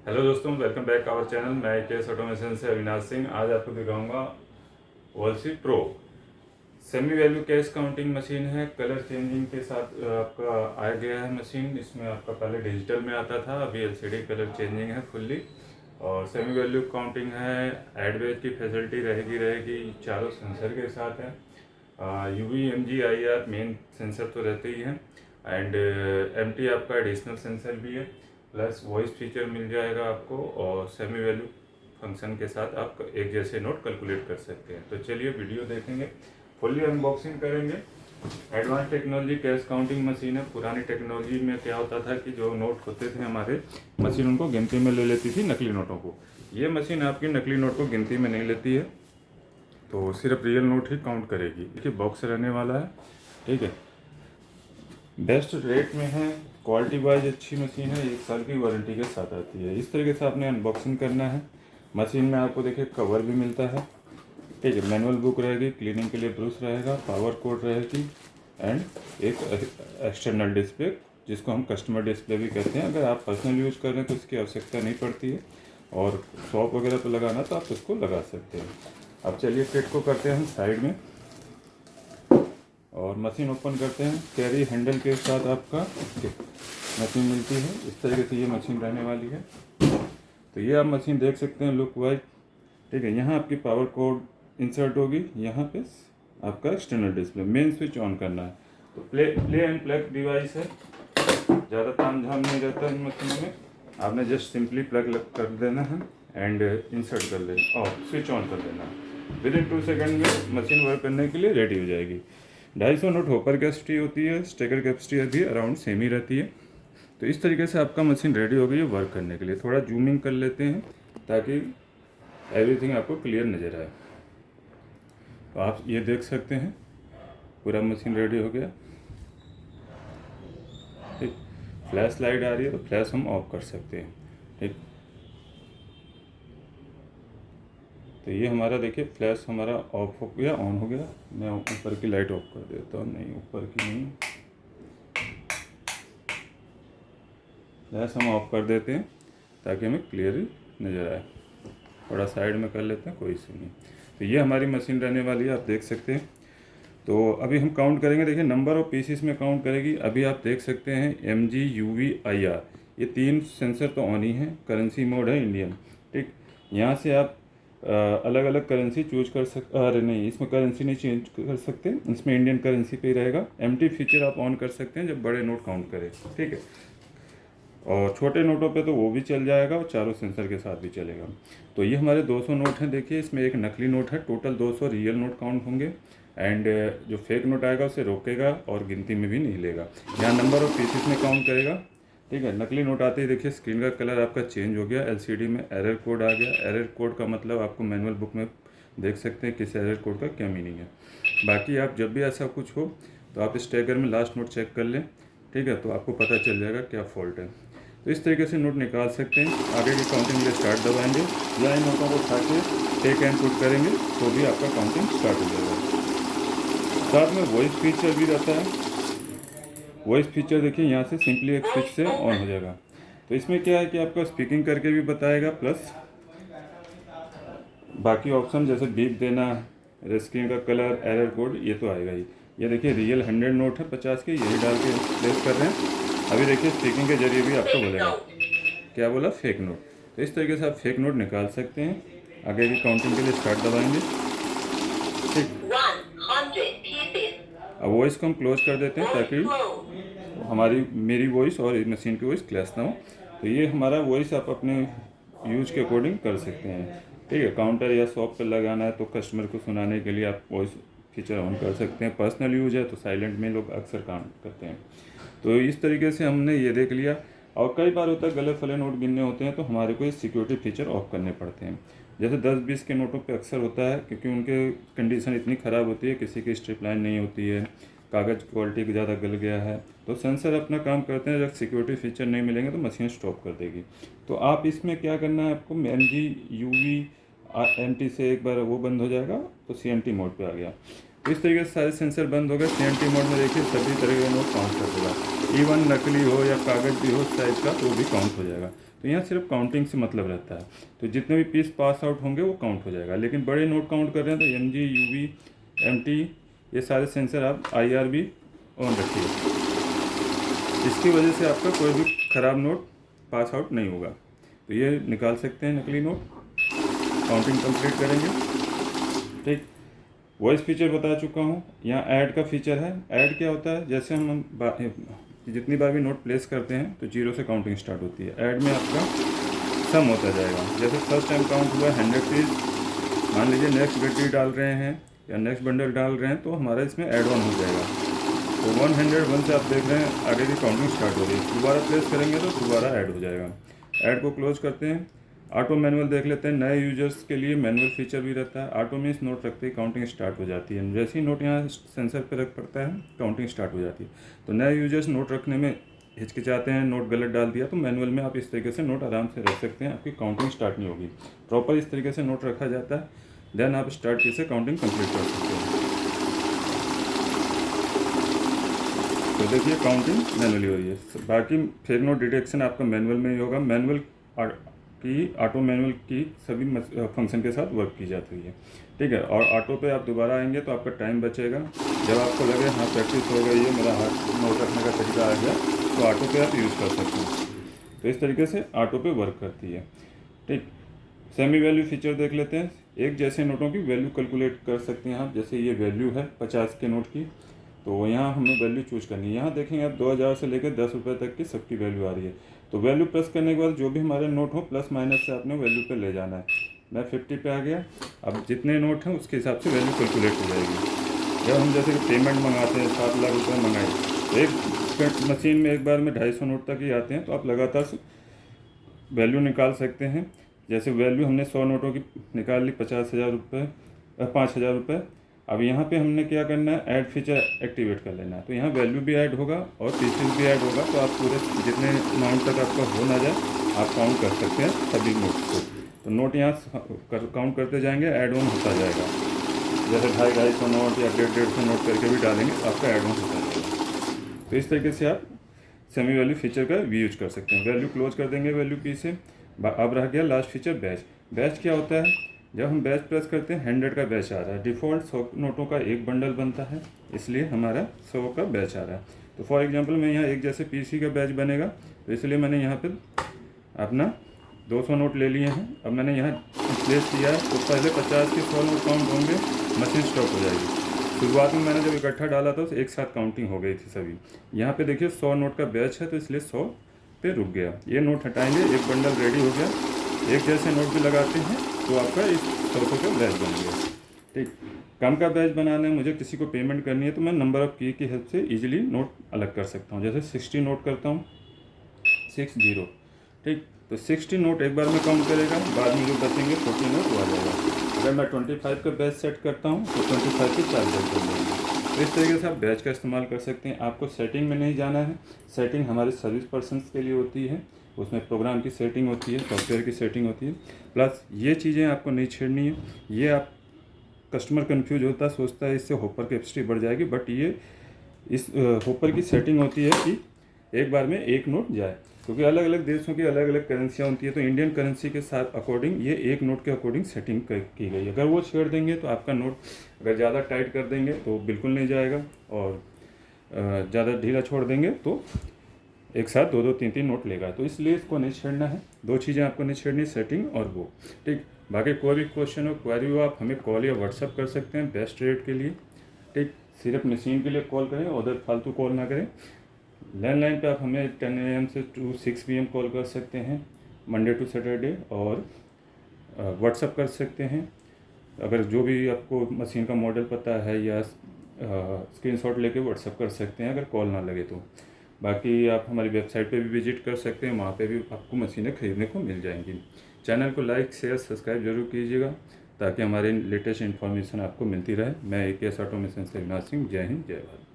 Hello दोस्तों, welcome back our channel. मैं Case Automation से अविनाश सिंह। आज आपको दिखाऊंगा वॉल्सी pro semi value cash counting machine है। कलर चेंजिंग के साथ आपका आ गया है मशीन। इसमें आपका पहले डिजिटल में आता था, अभी एलसीडी कलर चेंजिंग है फुल्ली। और सेमी वैल्यू काउंटिंग है। एडवेज की फैसिलिटी रहेगी, चारों सेंसर के साथ है। UV MG IR main sensor तो रहते ही हैं, एंड एमटी आपका एडिशनल सेंसर भी है। प्लस वॉइस फीचर मिल जाएगा आपको, और सेमी वैल्यू फंक्शन के साथ आप एक जैसे नोट कैलकुलेट कर सकते हैं। तो चलिए वीडियो देखेंगे, फुल्ली अनबॉक्सिंग करेंगे। Advance technology cash counting machine है। पुरानी टेक्नोलॉजी में क्या होता था कि जो नोट होते थे हमारे, मशीन उनको गिनती में ले लेती थी, नकली नोटों को। ये मशीन आपकी नकली नोट को गिनती में नहीं लेती है, तो सिर्फ रियल नोट ही काउंट करेगी। देखिए बॉक्स रहने वाला है, ठीक है। बेस्ट रेट में है, क्वालिटी वाइज अच्छी मशीन है, 1 साल की वारंटी के साथ आती है। इस तरीके से आपने अनबॉक्सिंग करना है। मशीन में आपको देखिए कवर भी मिलता है, ठीक है। मैनुअल बुक रहेगी, क्लीनिंग के लिए ब्रश रहेगा, पावर कोड रहेगी, एंड एक एक्सटर्नल डिस्प्ले जिसको हम कस्टमर डिस्प्ले भी कहते हैं। अगर आप पर्सनल यूज़ कर रहे हैं तो इसकी आवश्यकता नहीं पड़ती है, और शॉप वगैरह पर लगाना तो आप उसको लगा सकते हैं। अब चलिए किट को करते हैं हम साइड में, और मशीन ओपन करते हैं। कैरी हैंडल के साथ आपका मशीन मिलती है। इस तरीके से ये मशीन रहने वाली है। तो ये आप मशीन देख सकते हैं लुक वाइज, ठीक है। यहाँ आपकी पावर कोड इंसर्ट होगी, यहाँ पे आपका external display. Main switch on करना है। तो प्ले एंड प्लग डिवाइस है, ज़्यादा तामझाम नहीं रहता इन मशीनों में। आपने जस्ट सिंपली प्लग कर देना है एंड इंसर्ट कर लेना और स्विच ऑन कर देना है। विद इन 2 सेकेंड में मशीन वर्क करने के लिए रेडी हो जाएगी। 250 नोट होपर कैपेसिटी होती है, स्टेकर कैपेसिटी भी अराउंड सेम ही रहती है। तो इस तरीके से आपका मशीन रेडी हो गई है वर्क करने के लिए। थोड़ा जूमिंग कर लेते हैं ताकि एवरीथिंग आपको क्लियर नज़र आए। तो आप ये देख सकते हैं पूरा मशीन रेडी हो गया, ठीक। फ्लैश लाइट आ रही है तो फ्लैश हम ऑफ कर सकते हैं, ठीक। तो ये हमारा देखिए फ्लैश हमारा ऑफ हो गया, ऑन हो गया। मैं ऊपर की लाइट ऑफ कर देता हूँ, नहीं ऊपर की नहीं, फ्लैश हम ऑफ कर देते हैं ताकि हमें क्लियर नज़र आए। थोड़ा साइड में कर लेते हैं, कोई इशू नहीं। तो ये हमारी मशीन रहने वाली है, आप देख सकते हैं। तो अभी हम काउंट करेंगे। देखिए नंबर ऑफ पीसीस में काउंट करेगी। अभी आप देख सकते हैं एमजी यूवी आईआर, ये 3 सेंसर तो ऑन ही हैं। करेंसी मोड है इंडियन, ठीक। यहाँ से आप अलग अलग करेंसी चूज कर अरे नहीं, इसमें करेंसी नहीं चेंज कर सकते, इसमें इंडियन करेंसी पे ही रहेगा। एमटी फीचर आप ऑन कर सकते हैं जब बड़े नोट काउंट करें, ठीक है। और छोटे नोटों पे तो वो भी चल जाएगा, और चारों सेंसर के साथ भी चलेगा। तो ये हमारे 200 नोट हैं। देखिए इसमें एक नकली नोट है, टोटल 200 रियल नोट काउंट होंगे, एंड जो फेक नोट आएगा उसे रोकेगा और गिनती में भी नहीं लेगा। यहाँ नंबर ऑफ पीसेस में काउंट करेगा, ठीक है। नकली नोट आते ही देखिए स्क्रीन का कलर आपका चेंज हो गया, एलसीडी में एरर कोड आ गया। एरर कोड का मतलब आपको मैनुअल बुक में देख सकते हैं किस एरर कोड का क्या मीनिंग है। बाकी आप जब भी ऐसा कुछ हो तो आप स्टेकर में लास्ट नोट चेक कर लें, ठीक है, तो आपको पता चल जाएगा क्या फॉल्ट है। तो इस तरीके से नोट निकाल सकते हैं। आगे की काउंटिंग के स्टार्ट दबाएंगे या इन नोटों को उठा के टेक एंड पुट करेंगे तो भी आपका काउंटिंग स्टार्ट हो जाएगा। साथ में वॉइस फीचर भी रहता है। वॉइस फीचर देखिए यहाँ से सिंपली एक स्विच से ऑन हो जाएगा। तो इसमें क्या है कि आपका स्पीकिंग करके भी बताएगा, प्लस बाकी ऑप्शन जैसे बीप देना, स्क्रीन का कलर, एरर कोड, ये तो आएगा ही। ये देखिए रियल 100 नोट है 50 के, यही डाल के प्लेस कर रहे हैं। अभी देखिए स्पीकिंग के जरिए भी आपको बोलेगा, क्या बोला, फेक नोट। तो इस तरीके से आप फेक नोट निकाल सकते हैं। आगे की काउंटिंग के लिए स्टार्ट दबाएंगे, ठीक। अब वॉइस को हम क्लोज कर देते हैं ताकि मेरी वॉइस और मशीन की वॉइस क्लैश ना हो। तो ये हमारा वॉइस आप अपने यूज के अकॉर्डिंग कर सकते हैं, ठीक है। काउंटर या शॉप पर लगाना है तो कस्टमर को सुनाने के लिए आप वॉइस फीचर ऑन कर सकते हैं। पर्सनल यूज है तो साइलेंट में लोग अक्सर काम करते हैं। तो इस तरीके से हमने ये देख लिया। और कई बार होता है गले फले नोट गिनने होते हैं तो हमारे को ये सिक्योरिटी फीचर ऑफ करने पड़ते हैं। जैसे 10-20 के नोटों पे अक्सर होता है, क्योंकि उनके कंडीशन इतनी ख़राब होती है, किसी की स्ट्रिप लाइन नहीं होती है, कागज़ क्वालिटी ज़्यादा गल गया है, तो सेंसर अपना काम करते हैं। जब सिक्योरिटी फीचर नहीं मिलेंगे तो मशीन स्टॉप कर देगी। तो आप इसमें क्या करना है, आपको एमजी यूवी एमटी से एक बार वो बंद हो जाएगा तो सीएनटी मोड पे आ गया। तो इस तरीके से सारे सेंसर बंद हो गए। सीएनटी मोड में देखिए सभी तरह के नोट काउंट कर देगा, इवन नकली हो या कागज़ भी हो साइज का तो वो भी काउंट हो जाएगा। तो यहाँ सिर्फ काउंटिंग से मतलब रहता है। तो जितने भी पीस पास आउट होंगे वो काउंट हो जाएगा। लेकिन बड़े नोट काउंट कर रहे हैं तो MG, UV, MT ये सारे सेंसर आप IRB ऑन रखिए। इसकी वजह से आपका कोई भी ख़राब नोट पास आउट नहीं होगा। तो ये निकाल सकते हैं नकली नोट, काउंटिंग कंप्लीट करेंगे। ठीक, वॉइस फीचर बता चुका हूँ। यहाँ ऐड का फीचर है। ऐड क्या होता है, जैसे हम जितनी बार भी नोट प्लेस करते हैं तो 0 से काउंटिंग स्टार्ट होती है। ऐड में आपका सम होता जाएगा। जैसे फर्स्ट टाइम काउंट हुआ 100 पीस, मान लीजिए नेक्स्ट गड्डी डाल रहे हैं या नेक्स्ट बंडल डाल रहे हैं तो हमारा इसमें ऐड ऑन हो जाएगा। तो 101 से आप देख रहे हैं आगे की काउंटिंग स्टार्ट हो रही है। दोबारा प्लेस करेंगे तो दोबारा ऐड हो जाएगा। ऐड को क्लोज करते हैं। ऑटो मैनुअल देख लेते हैं। नए यूजर्स के लिए मैनुअल फीचर भी रहता है। ऑटो मीन्स नोट रखते ही काउंटिंग स्टार्ट हो जाती है। जैसे ही नोट यहाँ सेंसर पर रख पड़ता है काउंटिंग स्टार्ट हो जाती है। तो नए यूजर्स नोट रखने में हिचकिचाते हैं, नोट गलत डाल दिया, तो मैनुअल में आप इस तरीके से नोट आराम से रख सकते हैं। आपकी काउंटिंग स्टार्ट नहीं होगी। प्रॉपर इस तरीके से नोट रखा जाता है, देन आप स्टार्ट की से काउंटिंग कंप्लीट कर सकते हैं। तो देखिए काउंटिंग मैनुअली हो रही है। बाकी फेक नोट डिटेक्शन आपका मैनुअल में ही होगा। मैनुअल की ऑटो मैनुअल की सभी फंक्शन के साथ वर्क की जाती है। ठीक है, और ऑटो पे आप दोबारा आएंगे तो आपका टाइम बचेगा। जब आपको लगे हाँ प्रैक्टिस हो गई है, मेरा हाथ नोट रखने का तरीका आ गया, तो ऑटो पे आप यूज़ कर सकते हैं। तो इस तरीके से ऑटो पे वर्क करती है। ठीक, सेमी वैल्यू फीचर देख लेते हैं। एक जैसे नोटों की वैल्यू कैलकुलेट कर सकते हैं आप। जैसे ये वैल्यू है 50 के नोट की, तो यहाँ हमें वैल्यू चूज करनी है। यहाँ देखेंगे आप 2000 से लेकर 10 रुपये तक की सबकी वैल्यू आ रही है। तो वैल्यू प्रेस करने के बाद जो भी हमारे नोट हो प्लस माइनस से आपने वैल्यू पे ले जाना है। मैं 50 पे आ गया। अब जितने नोट हैं उसके हिसाब से वैल्यू कैलकुलेट हो जाएगी। जब हम जैसे कि पेमेंट मंगाते हैं 7 लाख रुपये मंगाए, तो एक मशीन में एक बार में 250 नोट तक ही आते हैं। तो आप लगातार वैल्यू निकाल सकते हैं। जैसे वैल्यू हमने 100 नोटों की निकाल ली, 50,000 रुपये, 5,000 रुपये। अब यहाँ पे हमने क्या करना है, ऐड फीचर एक्टिवेट कर लेना है। तो यहाँ वैल्यू भी ऐड होगा और पीसेस भी ऐड होगा। तो आप पूरे जितने अमाउंट तक आपका हो ना जाए आप काउंट कर सकते हैं सभी नोट को। तो नोट यहाँ काउंट करते जाएंगे, ऐड ऑन होता जाएगा। जैसे 250 नोट या 150 नोट करके भी डालेंगे तो आपका ऐड ऑन होता जाएगा। तो इस तरीके से आप सेमी वैल्यू फीचर का भी यूज कर सकते हैं। वैल्यू क्लोज कर देंगे वैल्यू पी से। अब रह गया लास्ट फीचर बैच। बैच क्या होता है, जब हम बैच प्रेस करते हैं 100 का बैच आ रहा है। डिफ़ॉल्ट 100 नोटों का एक बंडल बनता है, इसलिए हमारा 100 का बैच आ रहा है। तो फॉर एग्जांपल मैं यहाँ एक जैसे पीसी का बैच बनेगा, तो इसलिए मैंने यहाँ पे अपना 200 नोट ले लिए हैं। अब मैंने यहाँ प्लेस किया है, तो पहले 50 के 100 नोट काउंट होंगे, मशीन स्टॉप हो जाएगी। शुरुआत में मैंने जब इकट्ठा डाला था तो एक साथ काउंटिंग हो गई थी सभी। यहाँ पे देखिए 100 नोट का बैच है, तो इसलिए 100 पे रुक गया। ये नोट हटाएंगे, एक बंडल रेडी हो गया। एक जैसे नोट भी लगाते हैं तो आपका इस 100 का बैच बन गया। ठीक, कम का बैच बनाना है, मुझे किसी को पेमेंट करनी है, तो मैं नंबर ऑफ़ की हेल्प से इजीली नोट अलग कर सकता हूँ। जैसे 60 नोट करता हूँ, 60। ठीक, तो 60 नोट एक बार में काउंट करेगा, बाद में जो बचेंगे 40 नोट वो आ जाएगा। अगर मैं 25 का बैच सेट करता हूँ तो 25 के 4 बैच बन जाएंगे। तो इस तरीके से आप बैच का इस्तेमाल कर सकते हैं। आपको सेटिंग में नहीं जाना है। सेटिंग हमारे सर्विस पर्सन्स के लिए होती है। उसमें प्रोग्राम की सेटिंग होती है, सॉफ्टवेयर की सेटिंग होती है। प्लस ये चीज़ें आपको नहीं छेड़नी है। ये आप कस्टमर कंफ्यूज होता है, सोचता है इससे होपर कैपेसिटी बढ़ जाएगी, बट ये इस होपर की सेटिंग होती है कि एक बार में एक नोट जाए, क्योंकि अलग अलग देशों की अलग अलग करेंसियाँ होती है। तो इंडियन करेंसी के साथ अकॉर्डिंग ये एक नोट के अकॉर्डिंग सेटिंग की गई है। अगर वो छेड़ देंगे तो आपका नोट, अगर ज़्यादा टाइट कर देंगे तो बिल्कुल नहीं जाएगा, और ज़्यादा ढीला छोड़ देंगे तो एक साथ 2-2, 3-3 नोट लेगा। तो इसलिए इसको नहीं छेड़ना है। 2 चीज़ें आपको नहीं छेड़नी, सेटिंग और वो। ठीक, बाकी कोई भी क्वेश्चन हो, क्वेरी हो, आप हमें कॉल या व्हाट्सअप कर सकते हैं बेस्ट रेट के लिए। ठीक, सिर्फ मशीन के लिए कॉल करें, उधर फालतू कॉल ना करें। लैंडलाइन पे आप हमें 10 AM से 6 PM कॉल कर सकते हैं मंडे टू सैटरडे, और व्हाट्सअप कर सकते हैं। अगर जो भी आपको मशीन का मॉडल पता है, या स्क्रीनशॉट लेके व्हाट्सअप कर सकते हैं अगर कॉल ना लगे तो। बाकी आप हमारी वेबसाइट पे भी विजिट कर सकते हैं, वहाँ पे भी आपको मशीनें खरीदने को मिल जाएंगी। चैनल को लाइक, शेयर, सब्सक्राइब जरूर कीजिएगा, ताकि हमारे लेटेस्ट इन्फॉर्मेशन आपको मिलती रहे। मैं AKS ऑटोमेशन से अविनाश सिंह। जय हिंद, जय भारत।